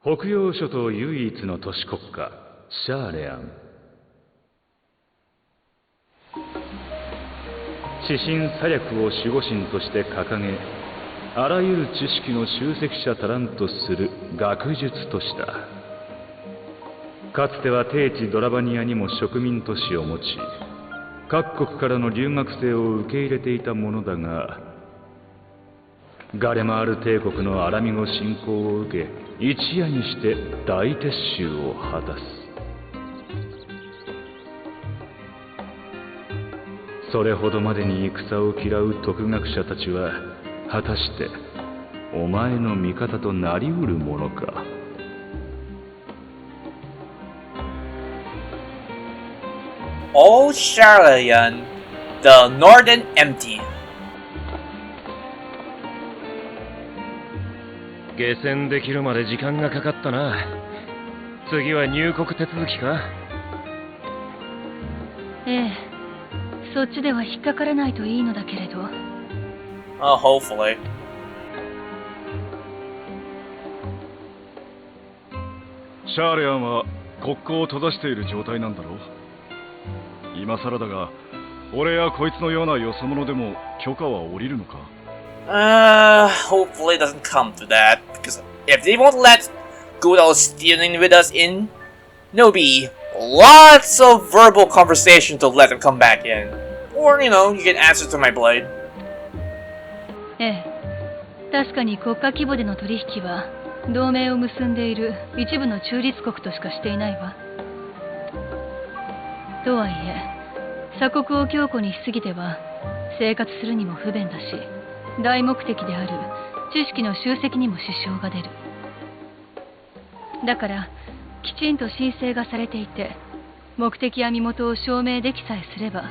北洋諸島唯一の都市国家シャーレアン。指針左翼を守護神として掲げ、あらゆる知識の集積者足らんとする学術都市だ。かつては低地ドラバニアにも植民都市を持ち、各国からの留学生を受け入れていたものだが、ガレマール帝国のアラミゴ侵攻を受け、一夜にして大撤収を果たす。それほどまでに戦を嫌う徳学者たちは、果たしてお前の味方となりうるものか。Old Charlatan, the Northern Empty. 下船できるまで時間がかかったな。次は入国手続きか？ええ、そっちでは引っかからないといいのだけれど。Hopefully. シャーレアンは国交を閉ざしている状態なんだろう。今更だが、俺やこいつのようなよそ者でも許可は下りるのか？ Hopefully it doesn't come to that, because if they won't let good old Estinien with us in, there'll be lots of verbal conversation to let them come back in. Or, you know, you get answers to my blade. ええ、確かに国家規模での取引は同盟を結んでいる一部の中立国としかしていないわ。とはいえ、鎖国を強固にしすぎては生活するにも不便だし、大目的である知識の集積にも支障が出る。だからきちんと申請がされていて、目的や身元を証明できさえすれば、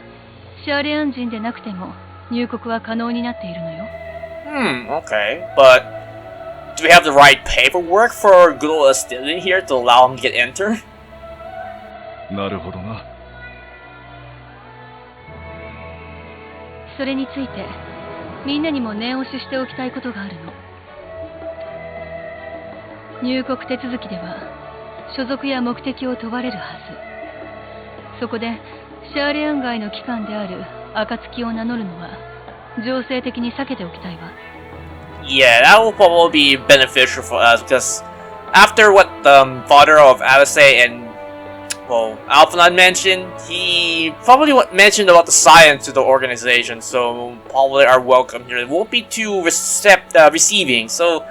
シャーレアン人でなくても入国は可能になっているのよ。Okay. But do we have the right paperwork for good old Estinien here to allow him to get enter? なるほどな。それについてみんなにも念押ししておきたいことがあるの。入国手続きでは所属や目的を問われるはず。そこでシャーレアン外の機関である暁を名乗るのは情勢的に避けておきたいわ。Yeah, that will probably be beneficial for us, because after what the father of Alice and, well, Alphanon mentioned, he probably mentioned about the science to the organization, so probably our welcome here won't be too receiving, so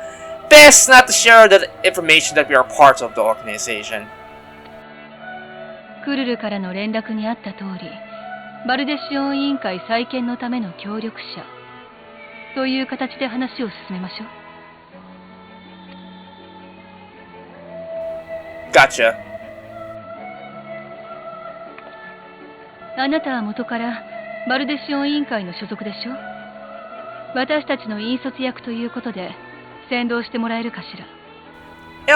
best not to share that information that we are part of the organization. クルルからの連絡にあった通り、バルデシオン委員会再建のための協力者という形で話を進めましょう。Gotcha. あなたは元からバルデシオン委員会の所属でしょ。私たちの引率役ということで先導してもらえるかしら。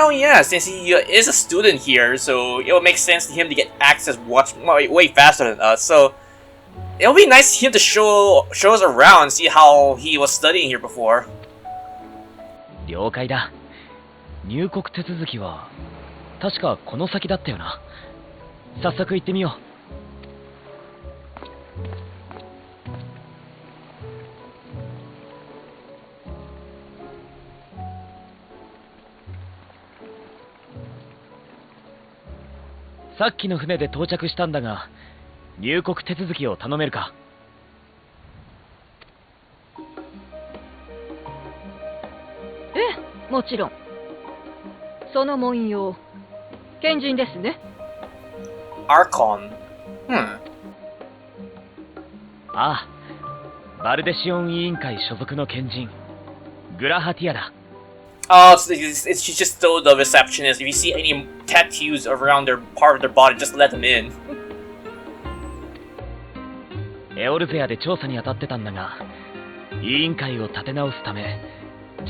Oh yeah, since he is a student here, so it will make sense to him to get access way faster than us, so it'll be nice for him to show us around and see how he was studying here before. 了解だ。入国手続きは確かこの先だったよな。早速行ってみよう。さっきの船で到着したんだが、入国手続きを頼めるか？ええ、もちろん。その文様、賢人ですね。Archon. ああ、バルデシオン委員会所属の賢人、グラハティアだ。Oh, she just told the receptionist, if you see any tattoos around their part of their body, just let them in. エオルゼアで調査に当たってたんだが、委員会を立て直すため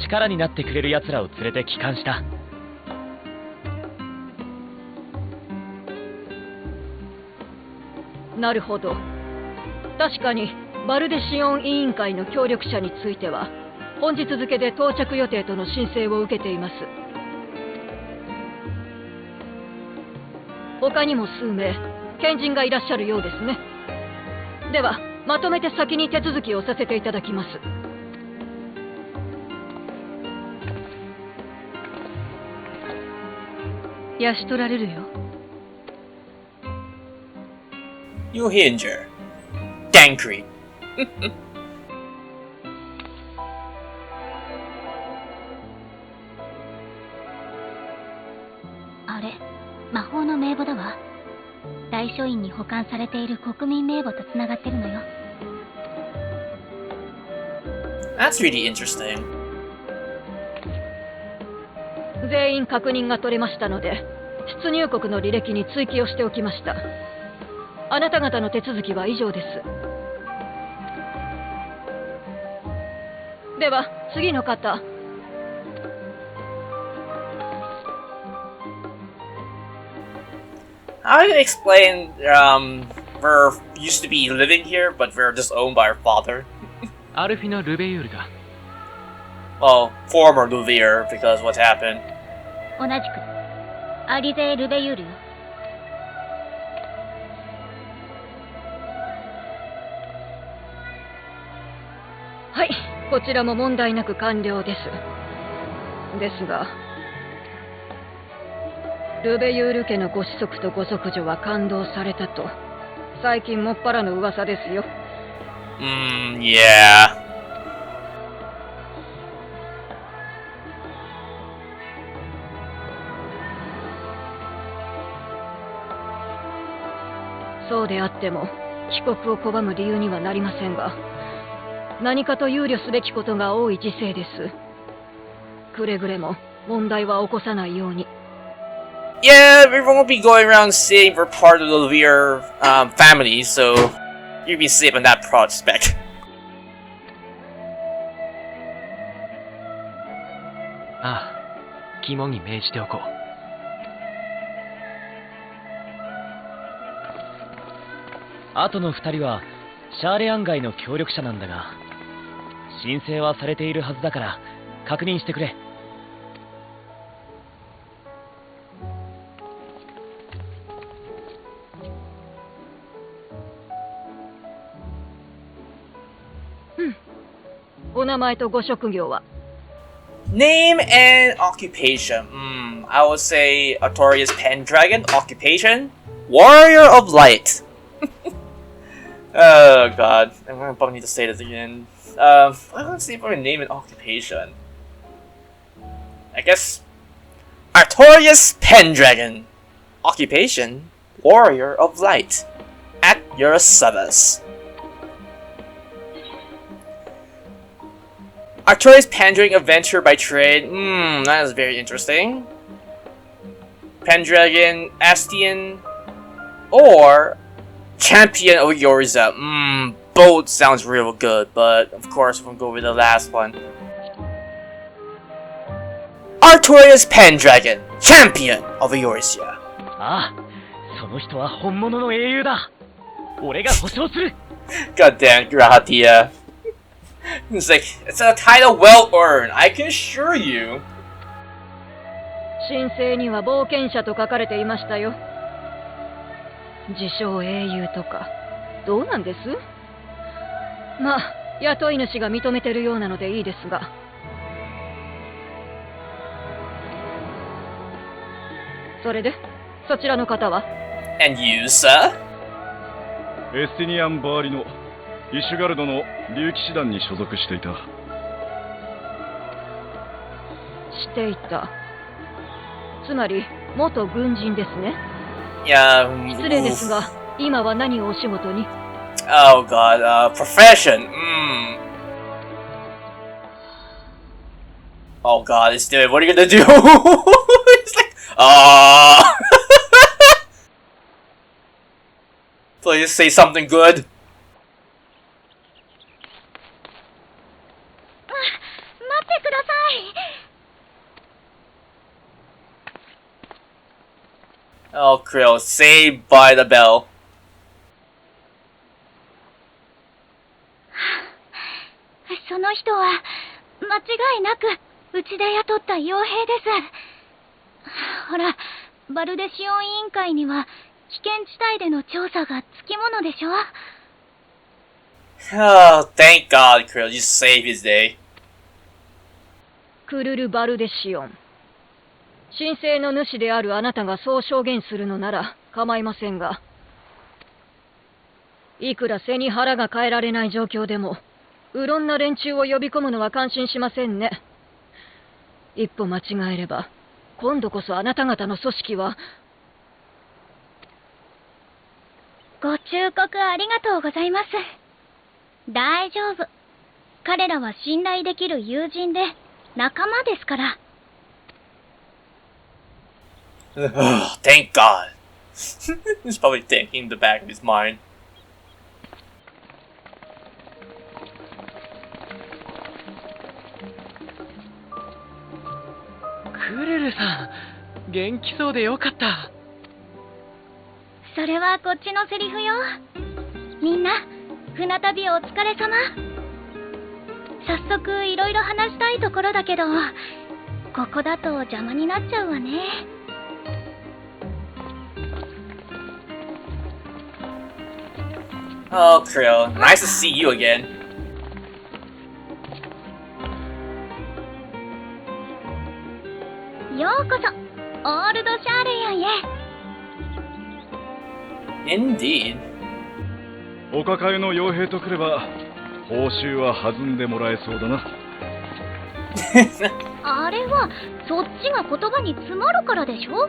力になってくれる奴らを連れて帰還した。なるほど。確かにバルデシオン委員会の協力者については本日付で到着予定との申請を受けています。他にも数名賢人がいらっしゃるようですね。ではまとめて先に手続きをさせていただきます。養し取られるよ。You hinder. Dankry. あれ、魔法の名簿だわ。大書院に保管されている国民名簿とつながってるのよ。That's really interesting. 全員確認が取れましたので、出入国の履歴に追記をしておきました。あなた方の手続きは以上です。では次の方。How do you explain we're used to be living here, but we're just owned by our father? アルフィナ・ルベユールだ。 Well, former Luvier, because what happened. 同じくアリゼ・ルベユールよ。はい、こちらも問題なく完了です。ですがルベユール家のご子息とご息女は勘当されたと最近もっぱらの噂ですよ。Yeah. そうであっても帰国を拒む理由にはなりませんが、何かと憂慮すべきことが多い時世です。くれぐれも問題は起こさないように。Yeah, we won't be going around saying we're part of the Luvier family, so you'll be safe in that prospect. ああ、肝に銘じておこう。あとの2人はシャーレアン街の協力者なんだが、申請はされているはずだから確認してくれ。お名前とご職業は？ Name and occupation. I would say Artorias Pendragon. Occupation, Warrior of Light. Oh god, I'm gonna probably need to say this again. Let's see for a name and occupation. I guess Artorias Pendragon. Occupation, Warrior of Light. At your service. Artorias Pendragon Adventure by trade. That is very interesting. Pendragon Estinien or Champion of Yoriza. Both sounds real good, but of course we'll go with the last one. Artorias Pendragon, Champion of Yoriza. ああ、その人は本物の英雄だ。俺が保証する。Goddamn Grahatia. It's like, it's a title well earned, I can assure you. 申請には冒険者と書かれていましたよ。自称英雄とかどうなんです？まあ雇い主が認めてるようなのでいいですが。それでそちらの方は？ And you, sir? エスティニアン・バーリのイシュガルドの竜騎士団に所属していた。していた。つまり元軍人ですね。Yeah. 失礼ですが、今は何をお仕事に？ Oh god, profession. Oh god, it's doing. What are you gonna do? It's like, please say something good. 待ってください。Oh, Krill, saved by the bell. その人は間違いなくうちで雇った傭兵です。ほら、バルデシオン委員会には危険地帯での調査がつきものでしょ。Oh, thank God, Krill, you saved his day. クルル・バルデシオン。神聖の主であるあなたがそう証言するのなら構いませんが、いくら背に腹が変えられない状況でも、うろんな連中を呼び込むのは感心しませんね。一歩間違えれば、今度こそあなた方の組織は。ご忠告ありがとうございます。大丈夫。彼らは信頼できる友人で仲間ですから。Thank God. He's probably thinking in the back of his mind. クルルさん、元気そうでよかった。それはこっちのセリフよ。みんな、船旅お疲れ様。早速いろいろ話したいところだけど、ここだと邪魔になっちゃうわね。Oh, Krill, nice to see you again. ようこそ、オールドシャーレヤンへ。Indeed. お抱えの傭兵とくれば報酬は弾んでもらえそうだな。あれはそっちが言葉に詰まるからでしょ。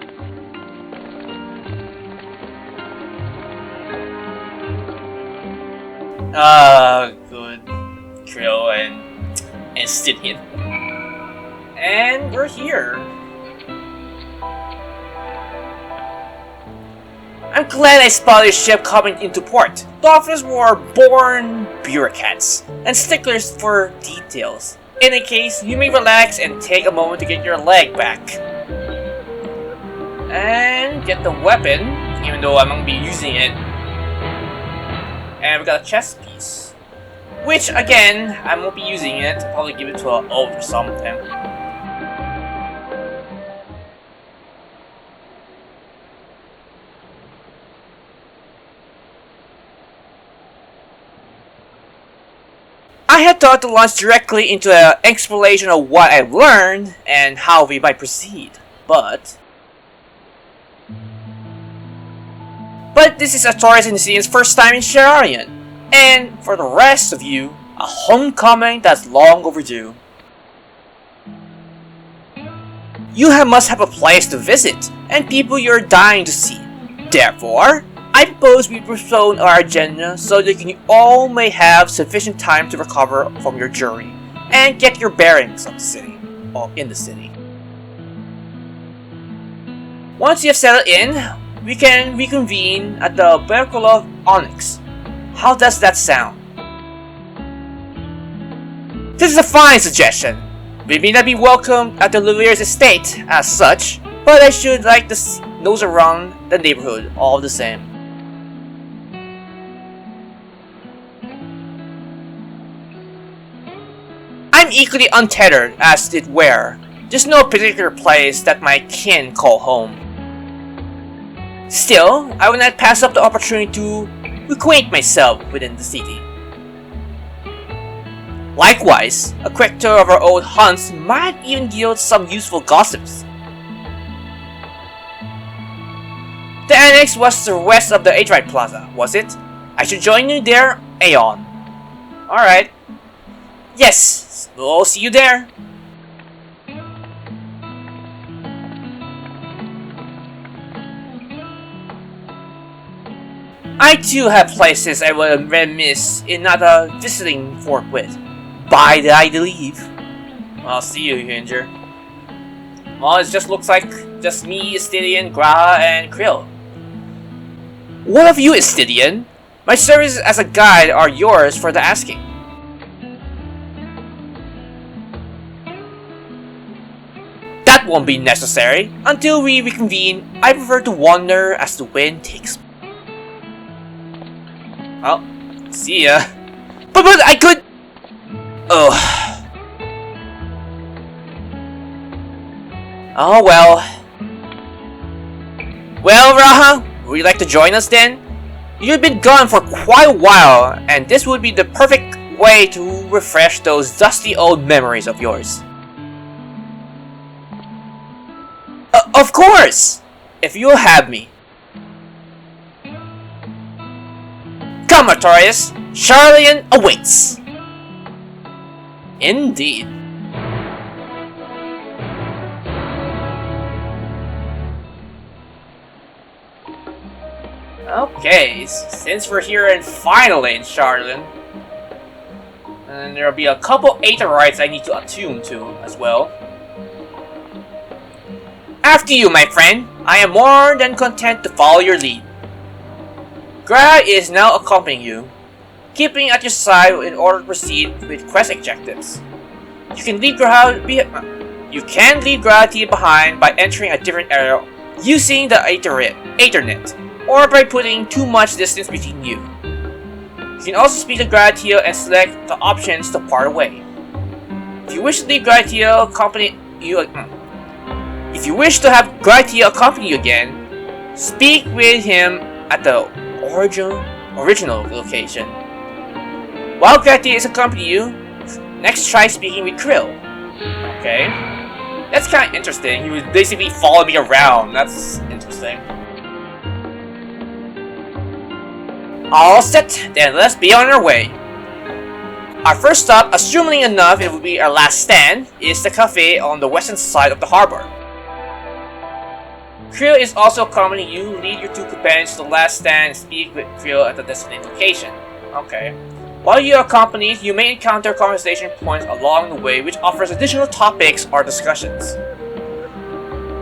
Good. Krill and Estinien. And we're here. I'm glad I spotted a ship coming into port. The officers were born bureaucrats and sticklers for details. In any case, you may relax and take a moment to get your leg back. And get the weapon, even though I'm gonna be using it. And we got a chest piece. Which, again, I won't be using it. I'll probably give it to an oath or something. I had thought to launch directly into an exploration of what I've learned and how we might proceed, but this is Artorias Insignia's first time in Shararian, and for the rest of you, a homecoming that's long overdue. You must have a place to visit, and people you're dying to see. Therefore, I propose we postpone our agenda so that you all may have sufficient time to recover from your journey and get your bearings of the city, or in the city. Once you have settled in, we can reconvene at the Berkel of Onyx. How does that sound? This is a fine suggestion. We may not be welcome at the Luvier's estate as such, but I should like to nose around the neighborhood all the same. I'm equally untethered as it were. There's no particular place that my kin call home. Still, I will not pass up the opportunity to acquaint myself within the city. Likewise, a quick tour of our old haunts might even yield some useful gossips. The annex was to the west of the Atrite Plaza, was it? I should join you there, Aeon. Alright. Yes, we'll see you there. I too have places I would remiss in not visiting forthwith. By the I leave. I'll see you, Hinger. Well, it just looks like just me, Estinien, Graha, and Krill. What of you, Estinien? My services as a guide are yours for the asking. That won't be necessary. Until we reconvene, I prefer to wander as the wind takes me. Well, see ya. But I could... Ugh. Oh well. Well, Raha, would you like to join us then? You've been gone for quite a while, and this would be the perfect way to refresh those dusty old memories of yours. Of course! If you'll have me. Come, Artorias! Charlian awaits! Indeed. Okay, since we're here in finally in Charlian, and there'll be a couple Aether rights I need to attune to as well. After you, my friend. I am more than content to follow your lead. Gra is now accompanying you, keeping at your side in order to proceed with quest objectives. You can leave Gra behind by entering a different area using the Aethernet, or by putting too much distance between you. You can also speak to Gratia and select the options to part away. If you wish to leave Gratia accompany you, if you wish to have Gratia accompany you again, speak with him at the original location. While Gratia is accompanying you, next try speaking with Krill. Okay, that's kind of interesting. He would basically follow me around. That's interesting. All set, then let's be on our way. Our first stop, assuming enough it will be our last stand, is the cafe on the western side of the harbor. Krill is also accompanying you. Lead your two companions to the last stand and speak with Krill at the designated location. Okay. While you are accompanied, you may encounter conversation points along the way which offers additional topics or discussions.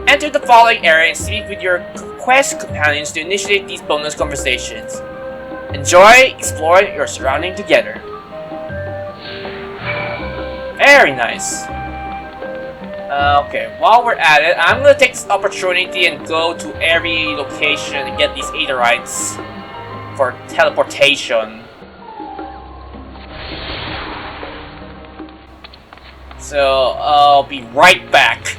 Enter the following area and speak with your quest companions to initiate these bonus conversations. Enjoy exploring your surrounding together. Very nice. Okay, while we're at it, I'm gonna take this opportunity and go to every location and get these Aetherites for teleportation. So, I'll be right back.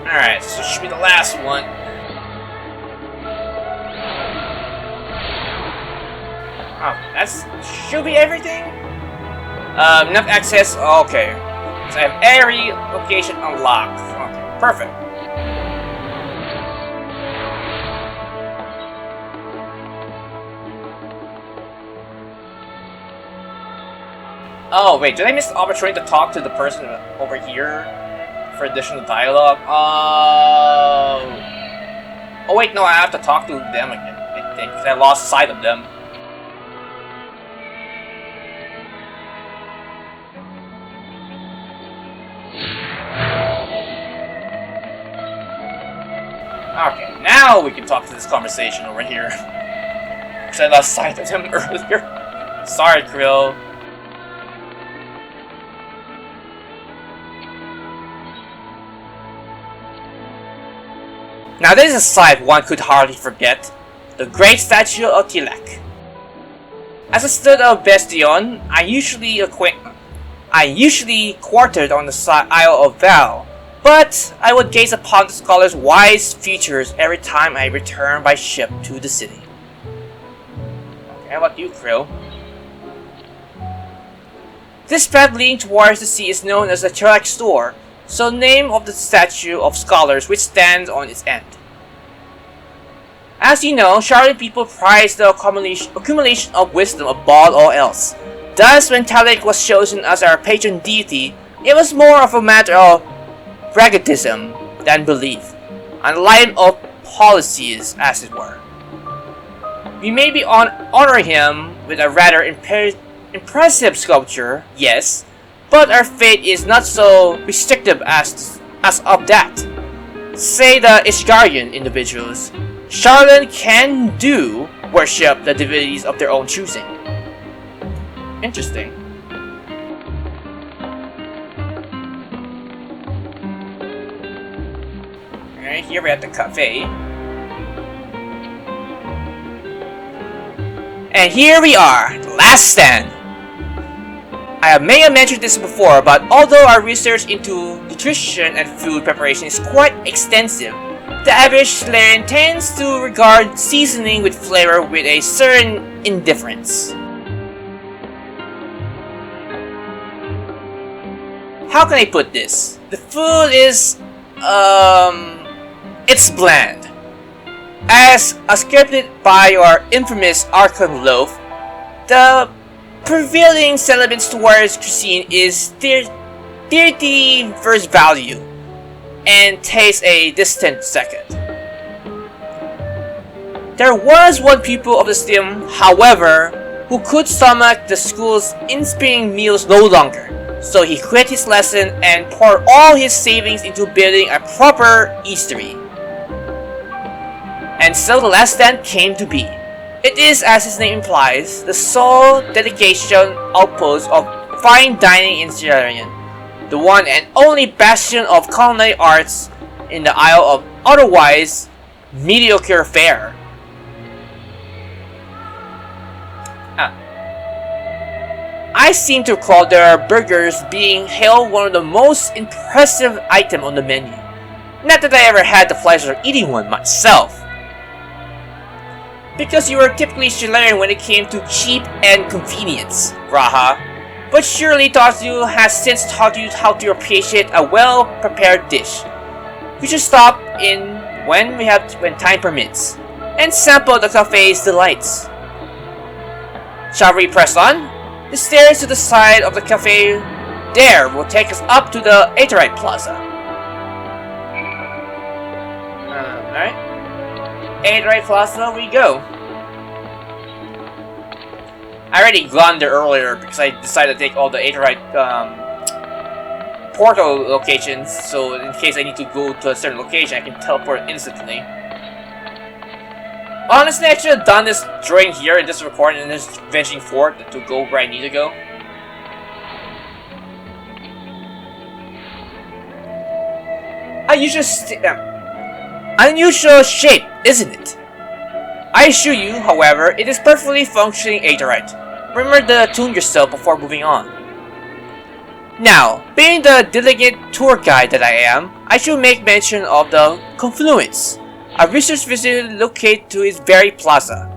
Alright, so this should be the last one. Oh, that's should be everything? Enough access, okay. So I have every location unlocked. Okay, perfect. Oh, wait, did I miss the opportunity to talk to the person over here for additional dialogue? Oh wait, no, I have to talk to them again, I think, because I lost sight of them. Okay, now we can talk to this conversation over here. Because I lost sight of them earlier. Sorry, Krill. Now there is a sight one could hardly forget. The great statue of Tilak. As a student of Bastion, I usually quartered on the Isle of Val. But I would gaze upon the scholar's wise features every time I returned by ship to the city. Okay, how about you, Krill? This path leading towards the sea is known as the Tilak Store, so the name of the statue of scholars which stands on its end. As you know, Charlotte people prize the accumulation of wisdom above all else. Thus, when Tilak was chosen as our patron deity, it was more of a matter of pragmatism than belief, and line of policies, as it were. We may be honoring him with a rather impressive sculpture, yes, but our fate is not so restrictive as of that. Say the Ishgarian individuals, Charlatan can do worship the divinities of their own choosing. Interesting. Alright, here we're at the cafe. And here we are, the last stand. I may have mentioned this before, but although our research into the nutrition and food preparation is quite extensive. The average Solarian tends to regard seasoning with flavor with a certain indifference. How can I put this? The food is, it's bland. As scripted by your infamous Archon Loaf, the prevailing sentiments towards cuisine is deity versus value, and takes a distant second. There was one pupil of the STEM, however, who could stomach the school's inspiring meals no longer. So he quit his lesson and poured all his savings into building a proper eatery. And so the last stand came to be. It is, as his name implies, the sole dedication outpost of fine dining in Solarian, the one and only bastion of culinary arts in the Isle of otherwise mediocre fare. I seem to recall their burgers being hailed one of the most impressive items on the menu. Not that I ever had the pleasure of eating one myself. Because you were typically Solarian when it came to cheap and convenience, Raha. But surely Tatsu has since taught you how to appreciate a well-prepared dish. We should stop in when time permits, and sample the cafe's delights. Shall we press on? The stairs to the side of the cafe there will take us up to the Aetheryte Plaza. Alright. Aetheryte Plaza we go. I already gone there earlier because I decided to take all the Aetheryte portal locations, so in case I need to go to a certain location, I can teleport instantly. Honestly, I should have done this during here in this recording and just venturing forth to go where I need to go. Unusual shape, isn't it? I assure you, however, it is perfectly functioning Aetheryte. Remember to tune yourself before moving on. Now, being the diligent tour guide that I am, I should make mention of the Confluence, a research visit located to its very plaza.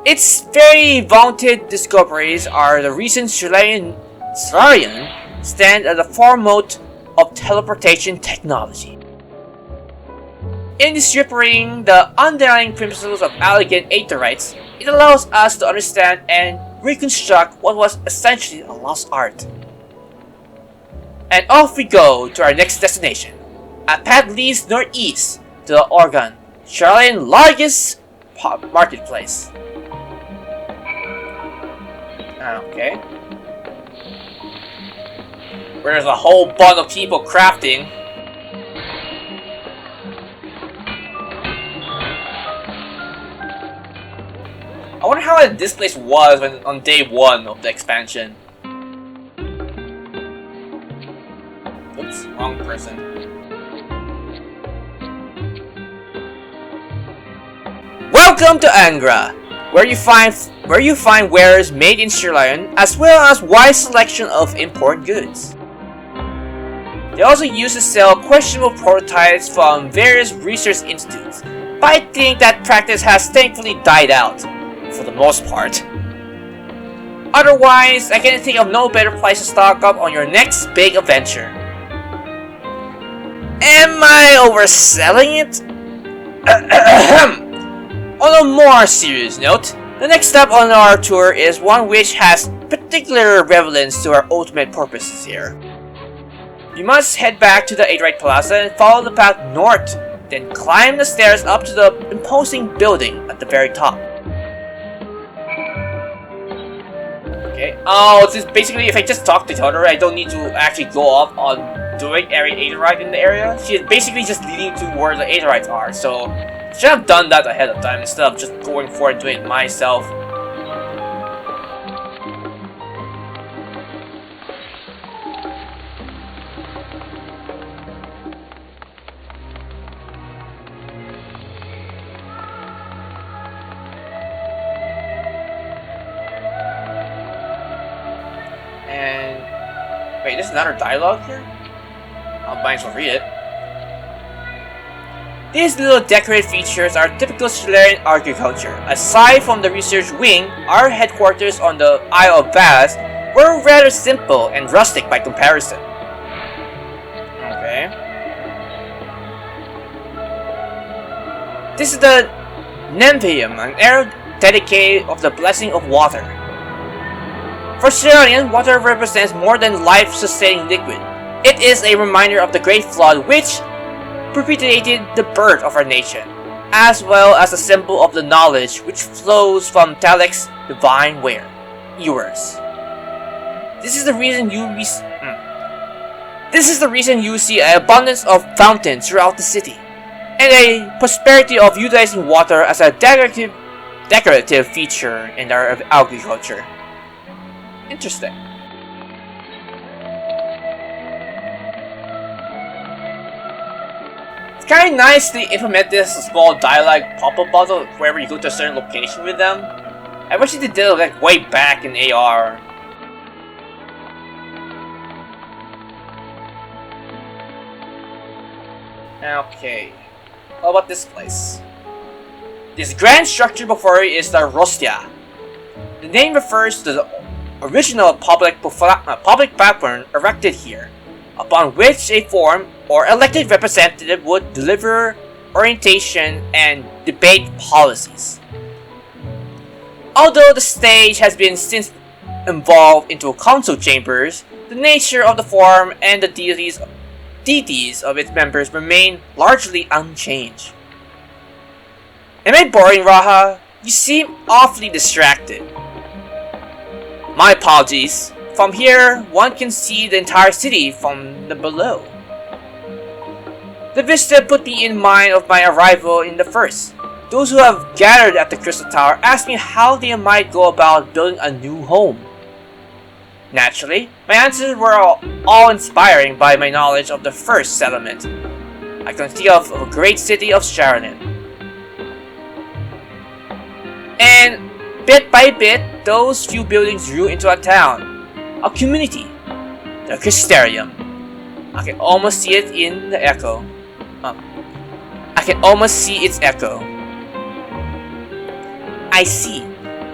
Its very vaunted discoveries are the recent Solarian stand at the foremost of teleportation technology. In deciphering the underlying principles of elegant Aetherites, it allows us to understand and reconstruct what was essentially a lost art. And off we go to our next destination. A path leads northeast to the Organ, Solarian's largest marketplace. Okay. Where there's a whole bunch of people crafting. I wonder how this place was on day 1 of the expansion. Oops, wrong person. Welcome to Angra, where you find wares made in Solarian, as well as wide selection of import goods. They also used to sell questionable prototypes from various research institutes, but I think that practice has thankfully died out, for the most part. Otherwise, I can think of no better place to stock up on your next big adventure. Am I overselling it? On a more serious note, the next step on our tour is one which has particular relevance to our ultimate purposes here. You must head back to the Aetheryte Plaza and follow the path north, then climb the stairs up to the imposing building at the very top. Okay. Oh, this is basically if I just talk to her, I don't need to actually go off on doing every Aetheryte in the area. She is basically just leading to where the Aetherites are, so I should have done that ahead of time instead of just going for it doing it myself. Wait, there's another dialogue here? might as well read it. These little decorated features are typical Solarian agriculture. Aside from the research wing, our headquarters on the Isle of Vaz were rather simple and rustic by comparison. Okay. This is the Nymphaeum, an era dedicated of the blessing of water. For Solarian, water represents more than life-sustaining liquid. It is a reminder of the Great Flood which perpetuated the birth of our nation, as well as a symbol of the knowledge which flows from Talek's divine ewers. This is the reason you see an abundance of fountains throughout the city, and a prosperity of utilizing water as a decorative feature in our agriculture. Interesting. It's kind of nice to implement this small dialogue pop-up bottle wherever you go to a certain location with them. I wish they did it like way back in AR. Okay. How about this place? This grand structure before you is the Rostia. The name refers to the original public platform erected here, upon which a form or elected representative would deliver orientation and debate policies. Although the stage has been since evolved into council chambers, the nature of the forum and the deities of its members remain largely unchanged. Am I boring, Raha? You seem awfully distracted. My apologies. From here, one can see the entire city from the below. The vista put me in mind of my arrival in the first. Those who have gathered at the Crystal Tower asked me how they might go about building a new home. Naturally, my answers were all inspiring by my knowledge of the first settlement. I can think of a great city of Sharonin. And bit by bit, those few buildings grew into a town, a community, the Crystarium. I can almost see it in the echo. I can almost see its echo. I see.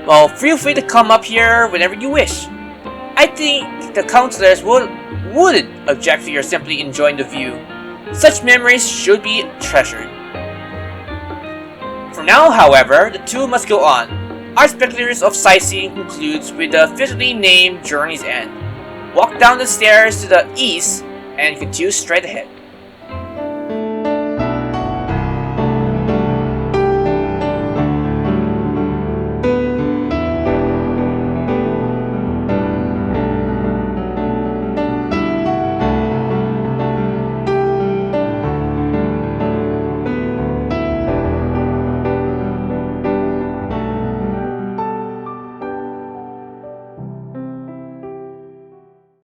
Well, feel free to come up here whenever you wish. I think the counselors wouldn't object to your simply enjoying the view. Such memories should be treasured. For now, however, the two must go on. Our speculators of sightseeing concludes with the officially named Journey's End. Walk down the stairs to the east and continue straight ahead.